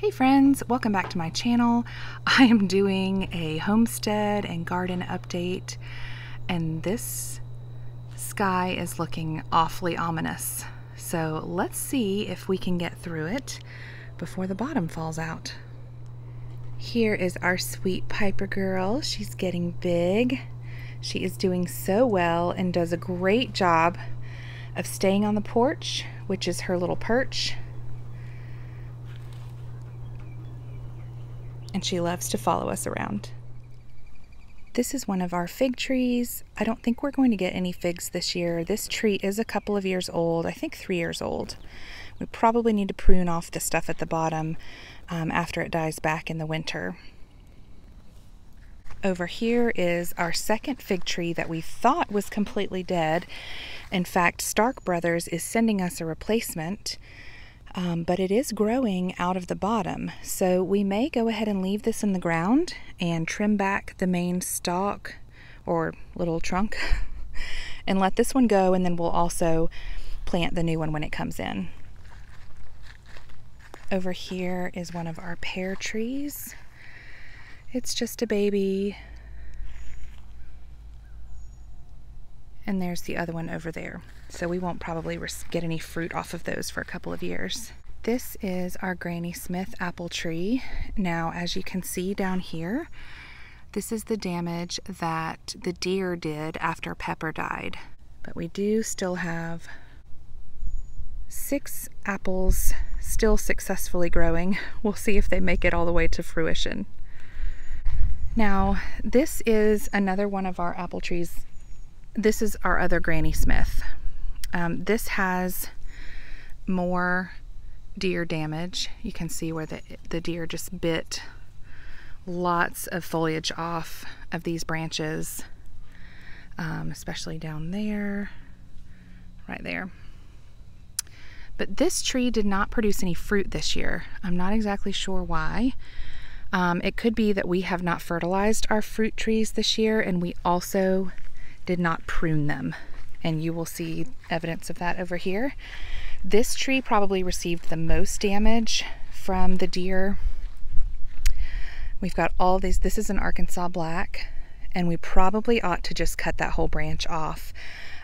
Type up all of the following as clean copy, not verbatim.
Hey friends, welcome back to my channel. I am doing a homestead and garden update, and this sky is looking awfully ominous. So let's see if we can get through it before the bottom falls out. Here is our sweet Piper girl. She's getting big. She is doing so well and does a great job of staying on the porch, which is her little perch. And she loves to follow us around. This is one of our fig trees. I don't think we're going to get any figs this year. This tree is a couple of years old, I think 3 years old. We probably need to prune off the stuff at the bottom after it dies back in the winter. Over here is our second fig tree that we thought was completely dead. In fact, Stark Brothers is sending us a replacement. But it is growing out of the bottom, so we may go ahead and leave this in the ground and trim back the main stalk or little trunk and let this one go, and then we'll also plant the new one when it comes in. Over here is one of our pear trees. It's just a baby. And there's the other one over there. So we won't probably get any fruit off of those for a couple of years. This is our Granny Smith apple tree. Now, as you can see down here, this is the damage that the deer did after Pepper died. But we do still have 6 apples still successfully growing. We'll see if they make it all the way to fruition. Now, this is another one of our apple trees. This is our other Granny Smith. This has more deer damage. You can see where the deer just bit lots of foliage off of these branches, especially down there, right there. But this tree did not produce any fruit this year. I'm not exactly sure why. It could be that we have not fertilized our fruit trees this year, and we also did not prune them, and you will see evidence of that over here. This tree probably received the most damage from the deer. We've got all these. This is an Arkansas black, and we probably ought to just cut that whole branch off.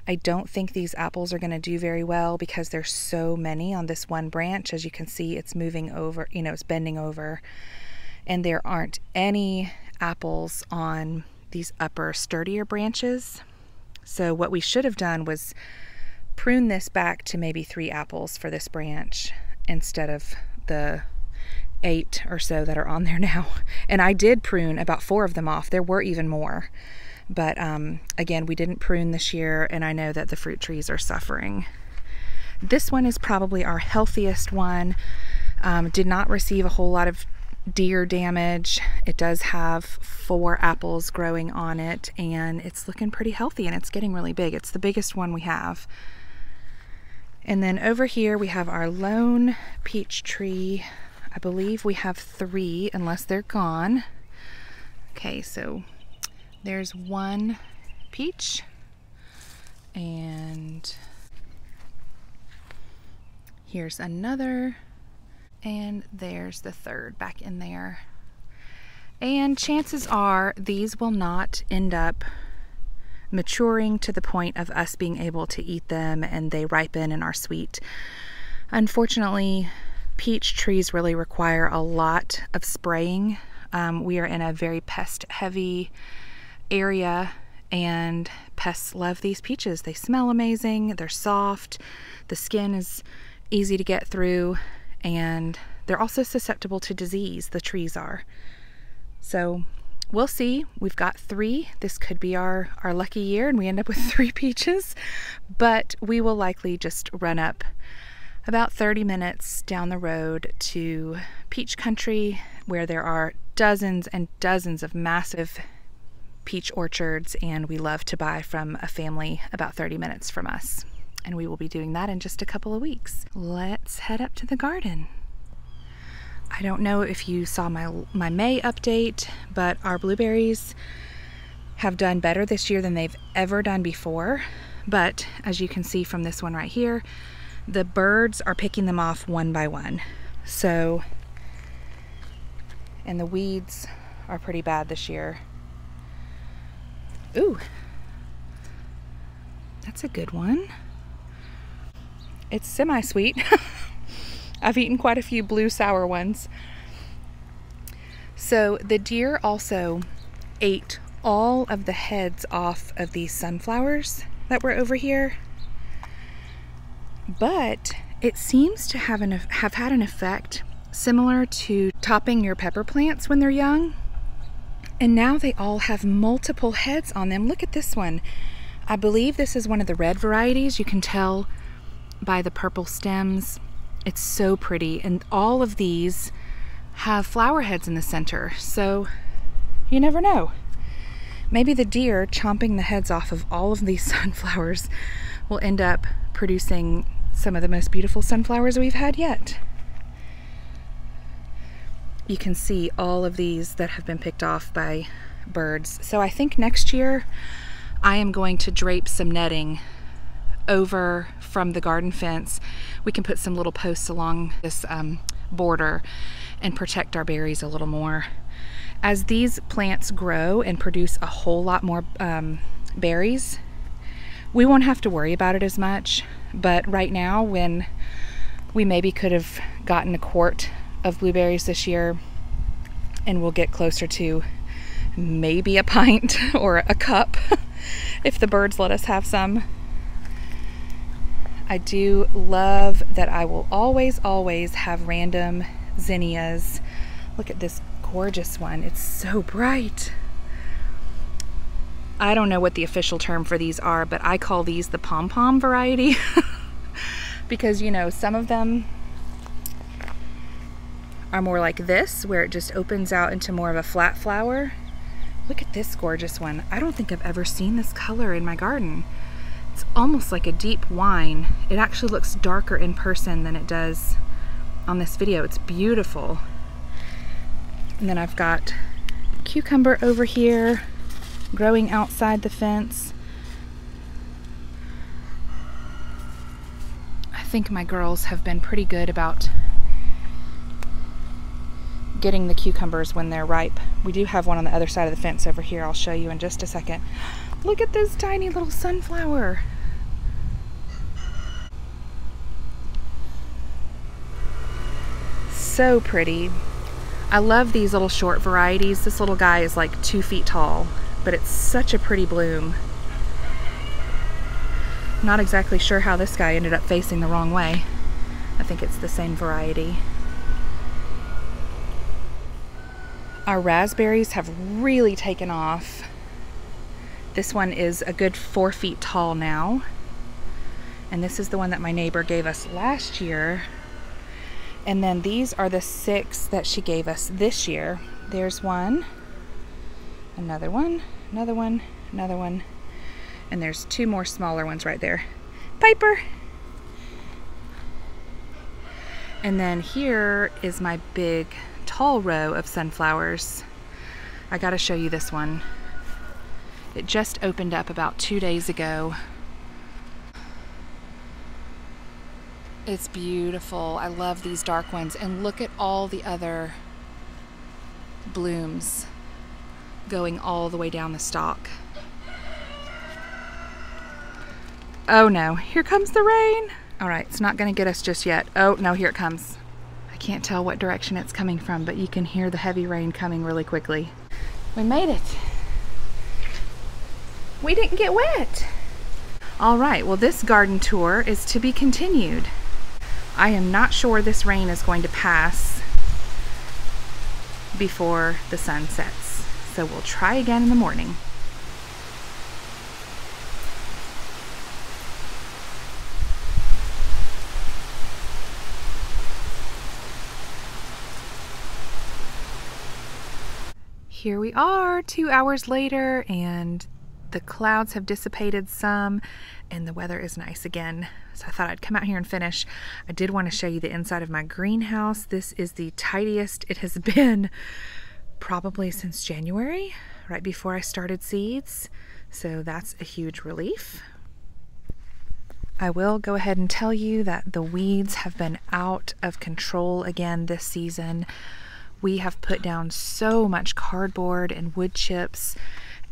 I don't think these apples are going to do very well because there's so many on this one branch. As you can see, it's moving over, it's bending over, and there aren't any apples on these upper sturdier branches. So what we should have done was prune this back to maybe 3 apples for this branch instead of the 8 or so that are on there now. And I did prune about 4 of them off. There were even more. But again, we didn't prune this year, and I know that the fruit trees are suffering. This one is probably our healthiest one. Did not receive a whole lot of deer damage. It does have 4 apples growing on it, and it's looking pretty healthy, and it's getting really big. It's the biggest one we have. And then over here we have our lone peach tree. I believe we have 3 unless they're gone. Okay, so there's one peach, and here's another. And there's the third back in there. And chances are these will not end up maturing to the point of us being able to eat them and they ripen and are sweet. Unfortunately, peach trees really require a lot of spraying. We are in a very pest-heavy area, and pests love these peaches. They smell amazing, they're soft, the skin is easy to get through, and they're also susceptible to disease, the trees are. So we'll see. We've got 3. This could be our lucky year and we end up with 3 peaches, but we will likely just run up about 30 minutes down the road to peach country, where there are dozens and dozens of massive peach orchards, and we love to buy from a family about 30 minutes from us. And we will be doing that in just a couple of weeks. Let's head up to the garden. I don't know if you saw my May update, but our blueberries have done better this year than they've ever done before. But as you can see from this one right here, the birds are picking them off one by one. So And the weeds are pretty bad this year. Ooh, that's a good one. It's semi-sweet. I've eaten quite a few blue sour ones. So the deer also ate all of the heads off of these sunflowers that were over here. But it seems to have had an effect similar to topping your pepper plants when they're young. And now they all have multiple heads on them. Look at this one. I believe this is one of the red varieties. You can tell by the purple stems. It's so pretty. And all of these have flower heads in the center. So you never know. Maybe the deer chomping the heads off of all of these sunflowers will end up producing some of the most beautiful sunflowers we've had yet. You can see all of these that have been picked off by birds. So I think next year I am going to drape some netting over from the garden fence. We can put some little posts along this border and protect our berries a little more. As these plants grow and produce a whole lot more berries, we won't have to worry about it as much. But right now, when we maybe could have gotten a quart of blueberries this year, and we'll get closer to maybe a pint or a cup if the birds let us have some. I do love that I will always have random zinnias. Look at this gorgeous one. It's so bright. I don't know what the official term for these are, but I call these the pom-pom variety because, you know, some of them are more like this, where it just opens out into more of a flat flower. Look at this gorgeous one. I don't think I've ever seen this color in my garden. It's almost like a deep wine. It actually looks darker in person than it does on this video. It's beautiful. And then I've got cucumber over here growing outside the fence. I think my girls have been pretty good about getting the cucumbers when they're ripe. We do have one on the other side of the fence over here. I'll show you in just a second. Look at this tiny little sunflower. So pretty. I love these little short varieties. This little guy is like 2 feet tall, but it's such a pretty bloom. Not exactly sure how this guy ended up facing the wrong way. I think it's the same variety. Our raspberries have really taken off. This one is a good 4 feet tall now. And this is the one that my neighbor gave us last year. And then these are the 6 that she gave us this year. There's one, another one, another one, another one, and there's 2 more smaller ones right there. Piper! And then here is my big tall row of sunflowers. I gotta show you this one. It just opened up about 2 days ago. It's beautiful. I love these dark ones. And look at all the other blooms going all the way down the stalk. Oh no, here comes the rain. All right, it's not gonna get us just yet. Oh no, here it comes. I can't tell what direction it's coming from, but you can hear the heavy rain coming really quickly. We made it. We didn't get wet. All right, well, this garden tour is to be continued. I am not sure this rain is going to pass before the sun sets, so we'll try again in the morning. Here we are 2 hours later, and the clouds have dissipated some and the weather is nice again. So I thought I'd come out here and finish. I did want to show you the inside of my greenhouse. This is the tidiest it has been probably since January, right before I started seeds. So that's a huge relief. I will go ahead and tell you that the weeds have been out of control again this season. We have put down so much cardboard and wood chips,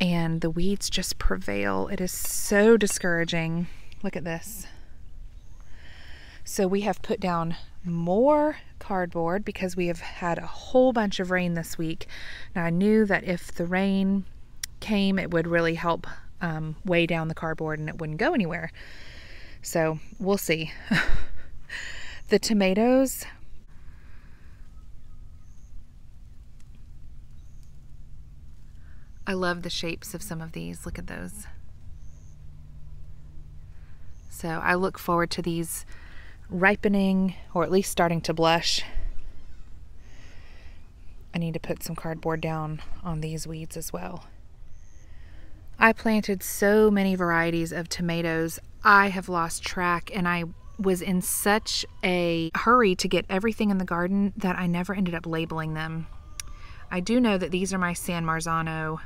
and the weeds just prevail. It is so discouraging. Look at this. So we have put down more cardboard because we have had a whole bunch of rain this week. Now I knew that if the rain came, it would really help weigh down the cardboard and it wouldn't go anywhere. So we'll see. The tomatoes, I love the shapes of some of these. Look at those. So I look forward to these ripening, or at least starting to blush. I need to put some cardboard down on these weeds as well. I planted so many varieties of tomatoes. I have lost track, and I was in such a hurry to get everything in the garden that I never ended up labeling them. I do know that these are my San Marzano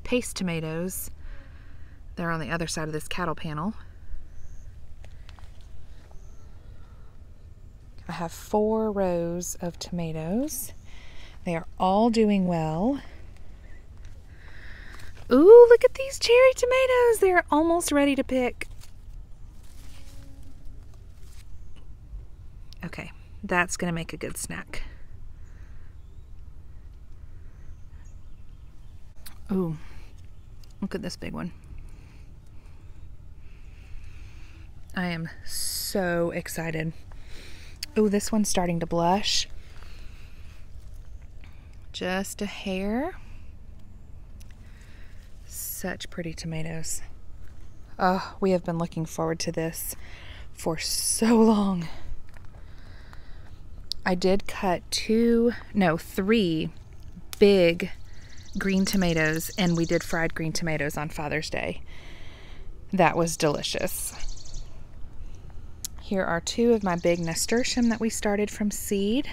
paste tomatoes. They're on the other side of this cattle panel. I have 4 rows of tomatoes. They are all doing well. Ooh, look at these cherry tomatoes. They're almost ready to pick. Okay, that's gonna make a good snack. Ooh, look at this big one. I am so excited. Ooh, this one's starting to blush. Just a hair. Such pretty tomatoes. Oh, we have been looking forward to this for so long. I did cut 3 big green tomatoes, and we did fried green tomatoes on Father's Day. That was delicious. Here are 2 of my big nasturtium that we started from seed.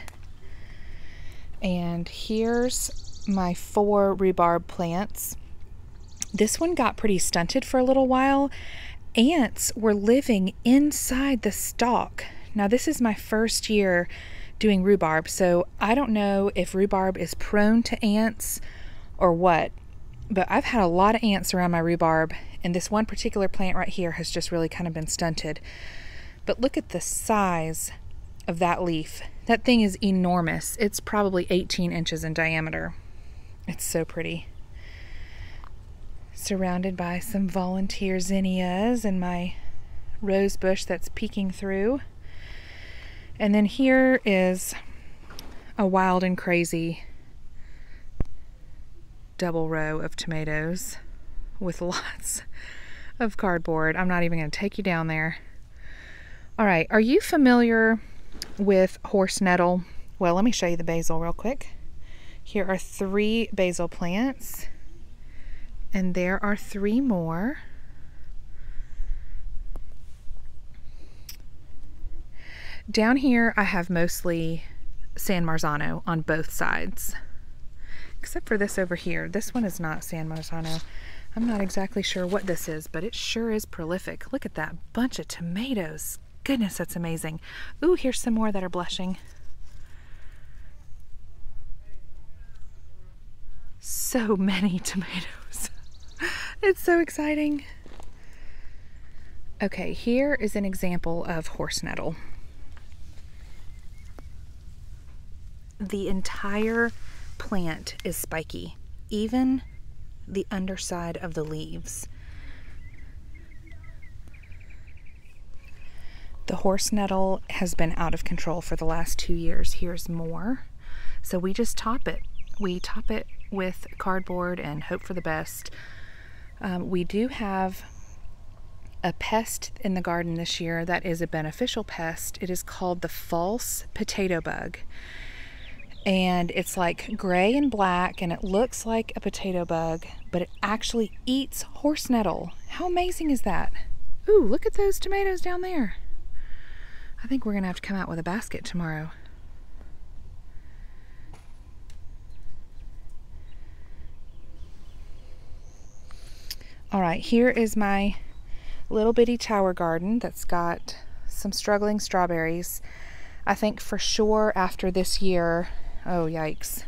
And here's my 4 rhubarb plants. This one got pretty stunted for a little while. Ants were living inside the stalk. Now this is my first year doing rhubarb, so I don't know if rhubarb is prone to ants or what, but I've had a lot of ants around my rhubarb, and this one particular plant right here has just really kind of been stunted. But look at the size of that leaf. That thing is enormous. It's probably 18 inches in diameter. It's so pretty. Surrounded by some volunteer zinnias and my rose bush that's peeking through. And then here is a wild and crazy double row of tomatoes with lots of cardboard. I'm not even going to take you down there. All right, are you familiar with horse nettle? Well, let me show you the basil real quick. Here are 3 basil plants. And there are 3 more. Down here I have mostly San Marzano on both sides. Except for this over here. This one is not San Marzano. I'm not exactly sure what this is, but it sure is prolific. Look at that bunch of tomatoes. Goodness, that's amazing. Ooh, here's some more that are blushing. So many tomatoes. It's so exciting. Okay, here is an example of horse nettle. The entire plant is spiky, even the underside of the leaves. The horse nettle has been out of control for the last 2 years. Here's more. So we just top it. We top it with cardboard and hope for the best. We do have a pest in the garden this year that is a beneficial pest. It is called the false potato bug. And it's like gray and black, and it looks like a potato bug, but it actually eats horse nettle. How amazing is that? Ooh, look at those tomatoes down there. I think we're gonna have to come out with a basket tomorrow. All right, here is my little bitty tower garden that's got some struggling strawberries. I think for sure after this year, Oh, yikes.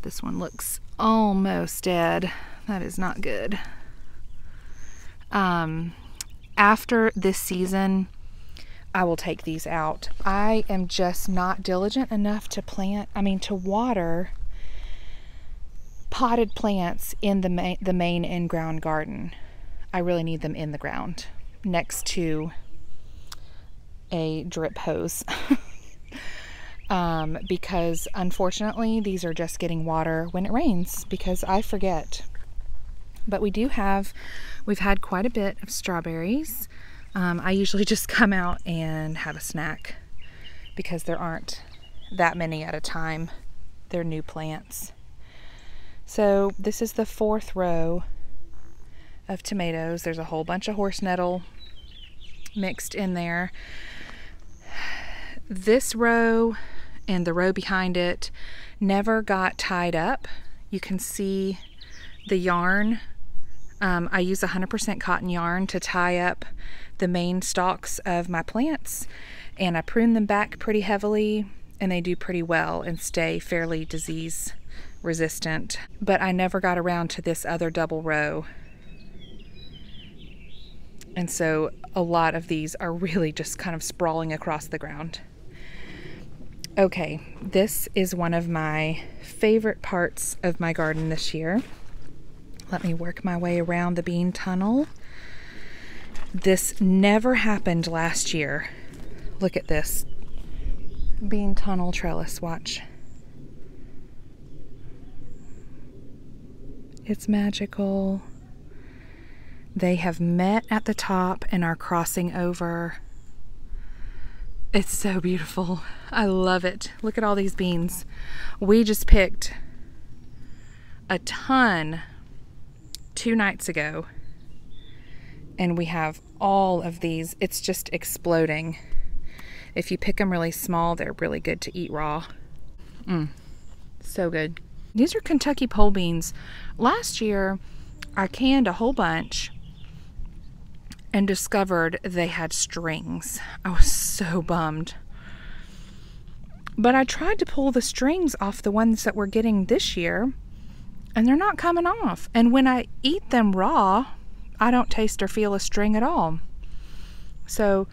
This one looks almost dead. That is not good. After this season, I will take these out. I am just not diligent enough to to water potted plants in the main in-ground garden. I really need them in the ground next to a drip hose. Because unfortunately these are just getting water when it rains because I forget. But we've had quite a bit of strawberries. I usually just come out and have a snack because there aren't that many at a time. They're new plants. So this is the 4th row of tomatoes. There's a whole bunch of horse nettle mixed in there. This row and the row behind it never got tied up. You can see the yarn. I use 100% cotton yarn to tie up the main stalks of my plants, and I prune them back pretty heavily, and they do pretty well and stay fairly disease resistant. But I never got around to this other double row, and so a lot of these are really just kind of sprawling across the ground. Okay, this is one of my favorite parts of my garden this year. Let me work my way around the bean tunnel. This never happened last year. Look at this bean tunnel trellis, watch. It's magical. They have met at the top and are crossing over. It's so beautiful. I love it. Look at all these beans. We just picked a ton 2 nights ago, and we have all of these. It's just exploding. If you pick them really small, they're really good to eat raw. So good. These are Kentucky pole beans. Last year, I canned a whole bunch and discovered they had strings. I was so bummed. But I tried to pull the strings off the ones that we're getting this year, and they're not coming off. And when I eat them raw, I don't taste or feel a string at all. So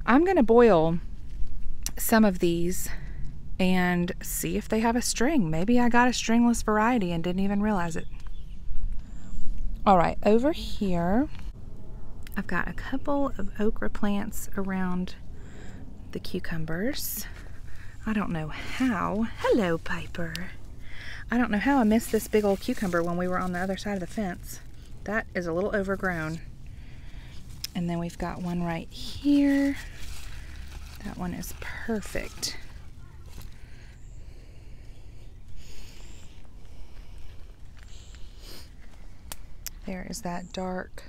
I'm going to boil some of these and see if they have a string. Maybe I got a stringless variety and didn't even realize it. All right, over here, I've got a couple of okra plants around the cucumbers. I don't know how. Hello, Piper. I don't know how I missed this big old cucumber when we were on the other side of the fence. That is a little overgrown. And then we've got one right here. That one is perfect. There is that dark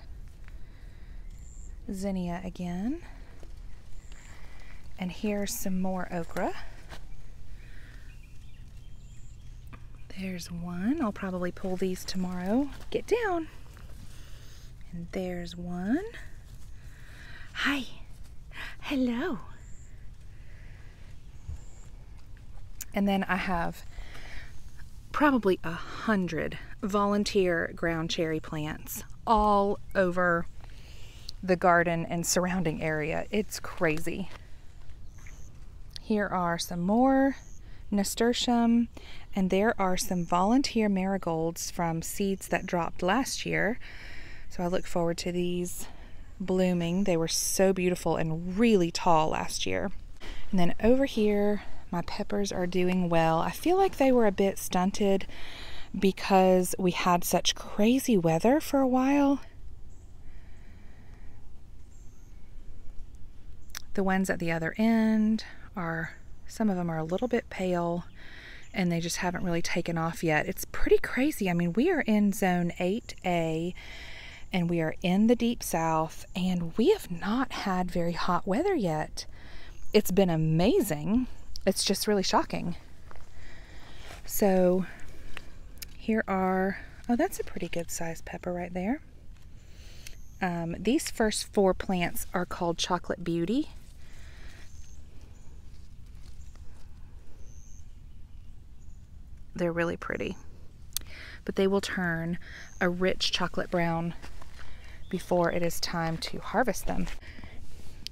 zinnia again. And here's some more okra. There's one. I'll probably pull these tomorrow. Get down. And there's one. Hi. Hello. And then I have probably 100 volunteer ground cherry plants all over the garden and surrounding area. It's crazy. Here are some more nasturtium, and there are some volunteer marigolds from seeds that dropped last year. So I look forward to these blooming. They were so beautiful and really tall last year. And then over here, my peppers are doing well. I feel like they were a bit stunted because we had such crazy weather for a while. The ones at the other end are, some of them are a little bit pale and they just haven't really taken off yet. It's pretty crazy. I mean, we are in zone 8A and we are in the deep south and we have not had very hot weather yet. It's been amazing. It's just really shocking. So here are, oh, that's a pretty good sized pepper right there. These first 4 plants are called Chocolate Beauty. they're really pretty. But they will turn a rich chocolate brown before it is time to harvest them.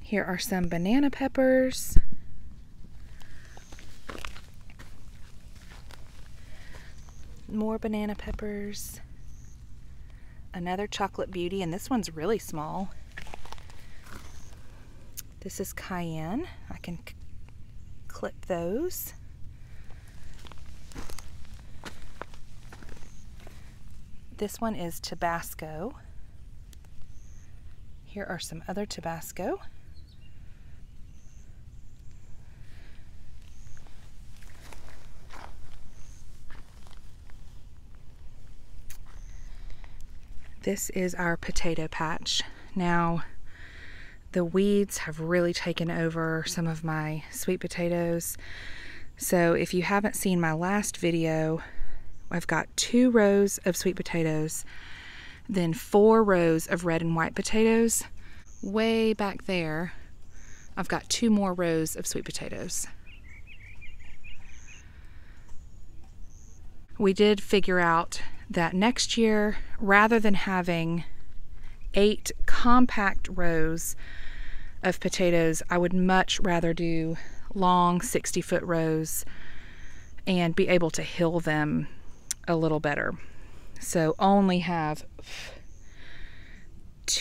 Here are some banana peppers. More banana peppers. Another chocolate beauty, and this one's really small. This is cayenne. I can clip those. This one is Tabasco. Here are some other Tabasco. This is our potato patch. Now, the weeds have really taken over some of my sweet potatoes. So if you haven't seen my last video, I've got 2 rows of sweet potatoes, then 4 rows of red and white potatoes. Way back there, I've got 2 more rows of sweet potatoes. We did figure out that next year, rather than having 8 compact rows of potatoes, I would much rather do long 60-foot rows and be able to hill them a little better. So only have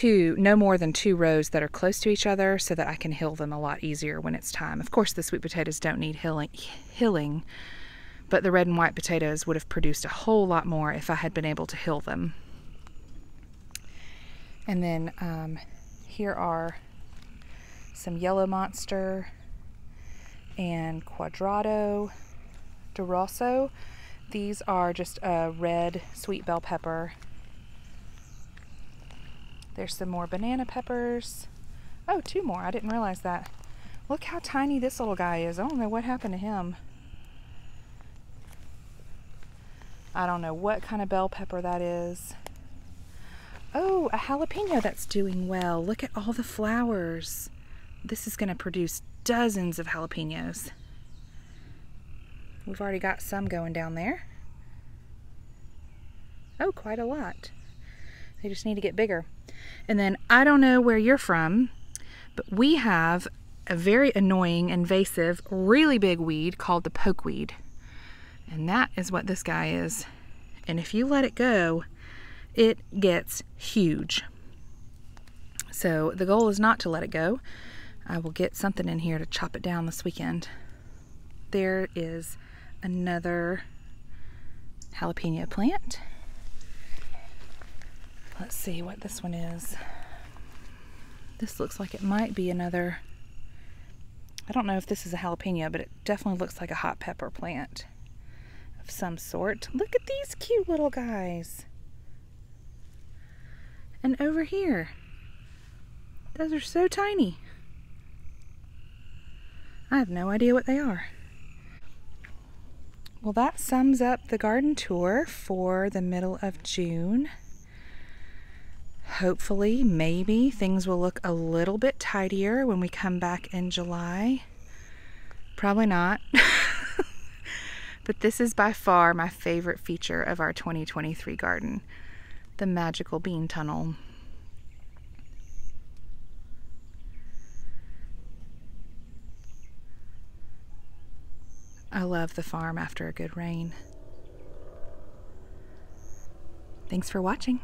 no more than 2 rows that are close to each other so that I can hill them a lot easier when it's time. Of course, the sweet potatoes don't need hilling, but the red and white potatoes would have produced a whole lot more if I had been able to hill them. And then here are some yellow monster and Cuadrado de Rosso. These are just a red sweet bell pepper. There's some more banana peppers. Oh, 2 more. I didn't realize that. Look how tiny this little guy is. I don't know what happened to him. I don't know what kind of bell pepper that is. Oh, a jalapeno that's doing well. Look at all the flowers. This is going to produce dozens of jalapenos. We've already got some going down there. Oh, quite a lot. They just need to get bigger. And then, I don't know where you're from, but we have a very annoying, invasive, really big weed called the pokeweed. And that is what this guy is. And if you let it go, it gets huge. So the goal is not to let it go. I will get something in here to chop it down this weekend. There is another jalapeno plant. Let's see what this one is. This looks like it might be another, I don't know if this is a jalapeno, but it definitely looks like a hot pepper plant of some sort. Look at these cute little guys. And over here, those are so tiny. I have no idea what they are. Well, that sums up the garden tour for the middle of June. Hopefully, maybe, things will look a little bit tidier when we come back in July. Probably not. But this is by far my favorite feature of our 2023 garden, the magical bean tunnel. I love the farm after a good rain. Thanks for watching.